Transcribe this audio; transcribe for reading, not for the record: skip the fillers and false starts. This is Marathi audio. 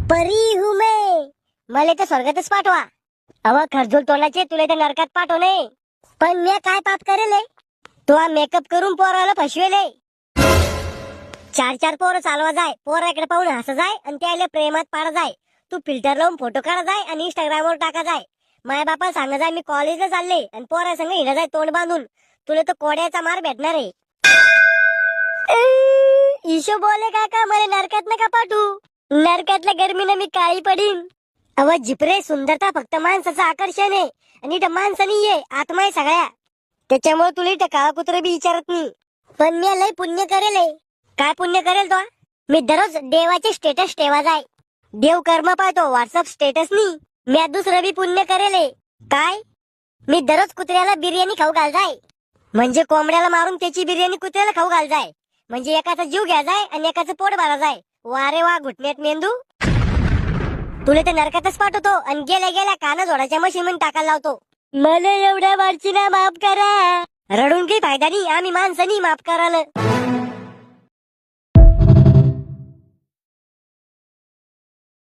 परी हूं मैं, मला तर स्वर्गातच पाठवा. अव खरजूल तोंडाचे, तुला तर नरकात पाठवणे. पण मी काय पाप करेले? तो मेकअप करून पोराला फसवेले. 4-4 पोरं चालवा जाय, पोराकडे पाहून हसा जाय आणि त्याला प्रेमात पाडा जाय. तू फिल्टर लावून फोटो काढा जाय आणि इंस्टाग्रामवर टाका जाय. माझ्या बापाला सांगा जाय मी कॉलेजला चालले आणि पोरा संग हिंडा जाय तोंड बांधून. तुला तर कोड्याचा मार भेटणार आहे. ईशो बोले काका, मला नरकात नका पाठवू. नरकातल्या गर्मीनं मी काळी पडीन. अव जिपरे, सुंदरता फक्त माणसाचं आकर्षण आहे आणि इथं माणसं नाहीये, आत्मा आहे सगळ्या. त्याच्यामुळे तुला इथं काळा कुत्र बी विचारत नाही. पण मी लय पुण्य करेल. काय पुण्य करेल तो? मी दररोज देवाचे स्टेटस ठेवा जाय. देव कर्म पाहतो, व्हॉट्सअप स्टेटस नाही. मी दुसरं बी पुण्य करेल. काय? मी दररोज कुत्र्याला बिर्याणी खाऊ घाल जाय. म्हणजे कोंबड्याला मारून त्याची बिर्याणी कुत्र्याला खाऊ घाल जाय. म्हणजे एकाचा जीव घ्या जाय आणि एकाचं पोट भरा जाय. वारे वा घुटण्यात मेंदू. तुला तर नरकातच पाठवतो आणि गेल्या गेल्या काना जोडाच्या मशीन मध्ये टाकायला लावतो. मला एवढ्या वारची ना माफ करा. रडून काही फायदा नाही, आम्ही माणसानी माफ कराल.